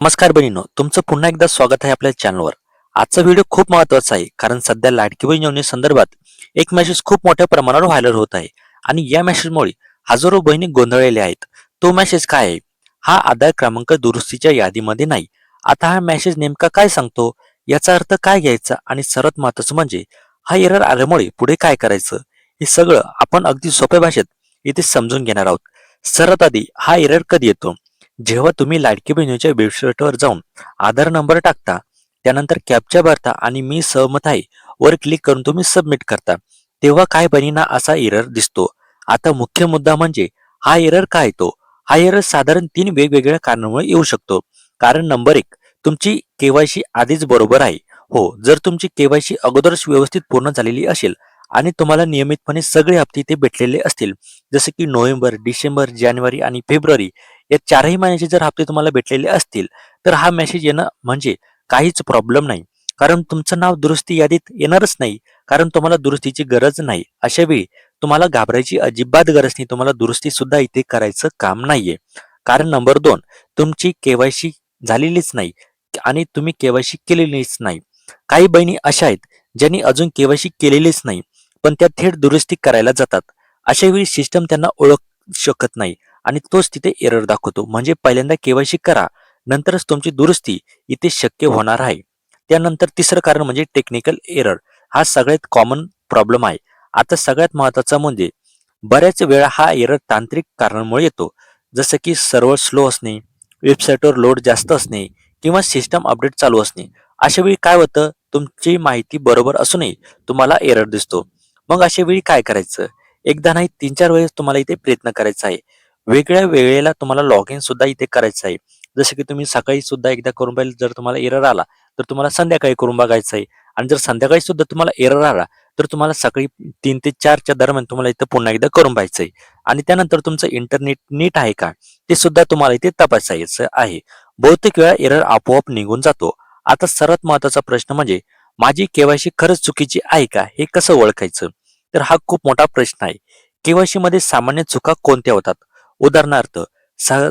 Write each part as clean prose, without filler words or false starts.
नमस्कार बहिणीनो, तुमचं पुन्हा एकदा स्वागत आहे आपल्या चॅनलवर. आजचा व्हिडिओ खूप महत्त्वाचा आहे कारण सध्या लाडकी बहीण योजनेसंदर्भात एक मेसेज खूप मोठ्या प्रमाणावर व्हायरल होत आहे आणि या मेसेजमुळे हजारो बहिणी गोंधळलेल्या आहेत. तो मेसेज काय आहे? हा आधार क्रमांक दुरुस्तीच्या यादीमध्ये नाही. आता हा मेसेज नेमका काय सांगतो, याचा अर्थ काय घ्यायचा आणि सर्वात महत्त्वाचं म्हणजे हा एरर आल्यामुळे पुढे काय करायचं, हे सगळं आपण अगदी सोप्या भाषेत इथे समजून घेणार आहोत. सर्वात आधी हा एरर कधी येतो? जेव्हा तुम्ही लाडकी बहिणीच्या वेबसाईटवर जाऊन आधार नंबर टाकता, त्यानंतर कॅप्चा भरता आणि मी सहमत आहे वर क्लिक करून तुम्ही सबमिट करता, तेव्हा काही बहिणींना असा एरर दिसतो. आता मुख्य मुद्दा म्हणजे हा एरर का येतो? हा एरर साधारण 3 वेगवेगळ्या कारणामुळे येऊ शकतो. कारण नंबर 1, तुमची केवायसी आधीच बरोबर आहे. हो, जर तुमची केवायसी अगोदरच व्यवस्थित पूर्ण झालेली असेल आणि तुम्हाला नियमितपणे सगळे हप्ते ते भेटलेले असतील, जसे की नोव्हेंबर, डिसेंबर, जानेवारी आणि फेब्रुवारी या 4ही महिन्याचे जर हप्ते तुम्हाला भेटलेले असतील, तर हा मेसेज येणं म्हणजे काहीच प्रॉब्लेम नाही. कारण तुमचं नाव दुरुस्ती यादीत येणारच नाही. कारण तुम्हाला दुरुस्तीची गरज नाही. अशा वेळी तुम्हाला घाबरायची अजिबात गरज नाही. तुम्हाला दुरुस्ती सुद्धा इथे करायचं काम नाहीये. कारण नंबर 2, तुमची केवायसी झालेलीच नाही आणि तुम्ही केवायसी केलेलीच नाही. काही बहिणी अशा आहेत, ज्यांनी अजून केवायसी केलेलीच नाही, पण त्या थेट दुरुस्ती करायला जातात. अशा वेळी सिस्टम त्यांना ओळख शकत नाही आणि तोच तिथे एरर दाखवतो. म्हणजे पहिल्यांदा केवायसी करा, नंतरच तुमची दुरुस्ती इथे शक्य होणार आहे. त्यानंतर तिसरं कारण म्हणजे टेक्निकल एरर. हा सगळ्यात कॉमन प्रॉब्लेम आहे. आता सगळ्यात महत्त्वाचा म्हणजे बऱ्याच वेळा हा एरर तांत्रिक कारणामुळे येतो. जसं की सर्व्हर स्लो असणे, वेबसाईटवर लोड जास्त असणे किंवा सिस्टम अपडेट चालू असणे. अशा वेळी काय होतं, तुमची माहिती बरोबर असूनही तुम्हाला एरर दिसतो. मग अशा वेळी काय करायचं? एकदा नाही 3-4 वेळेस तुम्हाला इथे प्रयत्न करायचा आहे. वेगळ्या वेळेला तुम्हाला लॉग इन सुद्धा इथे करायचं आहे. जसं की तुम्ही सकाळी सुद्धा एकदा करून पाहिलं, जर तुम्हाला एरर आला, तर तुम्हाला संध्याकाळी करून बघायचं आहे आणि जर संध्याकाळी सुद्धा तुम्हाला एरर आला, तर तुम्हाला सकाळी 3 ते 4च्या दरम्यान तुम्हाला इथं पुन्हा एकदा करून पाहायचं आहे आणि त्यानंतर तुमचं इंटरनेट नीट आहे का, ते सुद्धा तुम्हाला इथे तपासायचं आहे. बहुतेक वेळा एरर आपोआप निघून जातो. आता सर्वात महत्त्वाचा प्रश्न म्हणजे माझी केवायसी खरंच चुकीची आहे का, हे कसं ओळखायचं? तर हा खूप मोठा प्रश्न आहे. केवायसी मध्ये सामान्य चुका कोणत्या होतात? उदाहरणार्थ,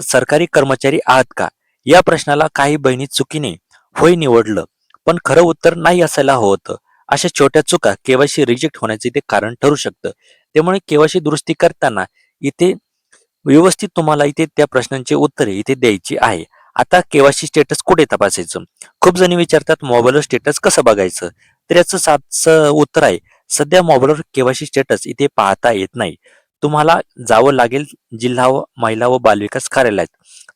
सरकारी कर्मचारी आहात का? या प्रश्नाला काही बहिणी चुकीने होय निवडलं, पण खरं उत्तर नाही असायला हवं होतं. अशा छोट्या चुका केवायसी रिजेक्ट होण्याचे इथे कारण ठरू शकतं. त्यामुळे केवायसी दुरुस्ती करताना इथे व्यवस्थित तुम्हाला इथे त्या प्रश्नांची उत्तरे इथे द्यायची आहे. आता केवायसी स्टेटस कुठे तपासायचं? खूप जणी विचारतात मोबाईलवर स्टेटस कसं बघायचं? तर याचं साधं उत्तर आहे, सध्या मोबाईलवर केवायसी स्टेटस इथे पाहता येत नाही. तुम्हाला जावं लागेल जिल्हा व महिला व बालविकास कार्यालयात.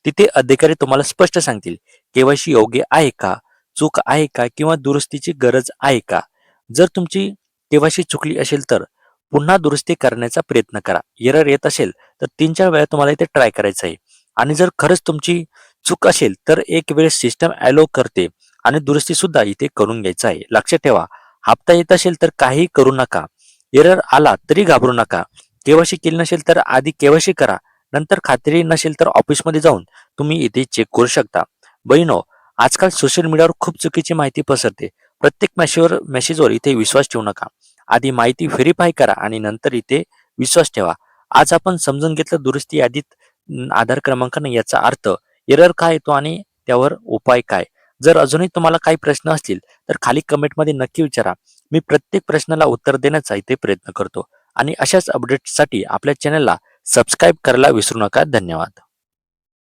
तिथे अधिकारी तुम्हाला स्पष्ट सांगतील केवायसी योग्य आहे का, चूक आहे का किंवा दुरुस्तीची गरज आहे का. जर तुमची केवायसी चुकली असेल तर पुन्हा दुरुस्ती करण्याचा प्रयत्न करा. एरर येत असेल तर 3-4 वेळा तुम्हाला इथे ट्राय करायचं आहे आणि जर खरंच तुमची चूक असेल तर एक वेळेस सिस्टम अॅलो करते आणि दुरुस्ती सुद्धा इथे करून घ्यायचं आहे. लक्षात ठेवा, हप्ता येत असेल तर काही करू नका. एरर आला तरी घाबरू नका. केवायसी केली नसेल तर आधी केवायसी करा. नंतर खात्री नसेल तर ऑफिसमध्ये जाऊन तुम्ही इथे चेक करू शकता. बहिणो, आजकाल सोशल मीडियावर खूप चुकीची माहिती पसरते. प्रत्येक मेसेजवर इथे विश्वास ठेवू नका. आधी माहिती व्हेरीफाय करा आणि नंतर इथे विश्वास ठेवा. आज आपण समजून घेतलं दुरुस्ती यादीत आधार क्रमांक नाही याचा अर्थ, एरर काय येतो आणि त्यावर उपाय काय. जर अजूनही तुम्हाला काही प्रश्न असतील तर खाली कमेंटमध्ये नक्की विचारा. मी प्रत्येक प्रश्नाला उत्तर देण्याचा इथे प्रयत्न करतो आणि अशाच अपडेट्ससाठी आपल्या चॅनलला सबस्क्राईब करायला विसरू नका. धन्यवाद.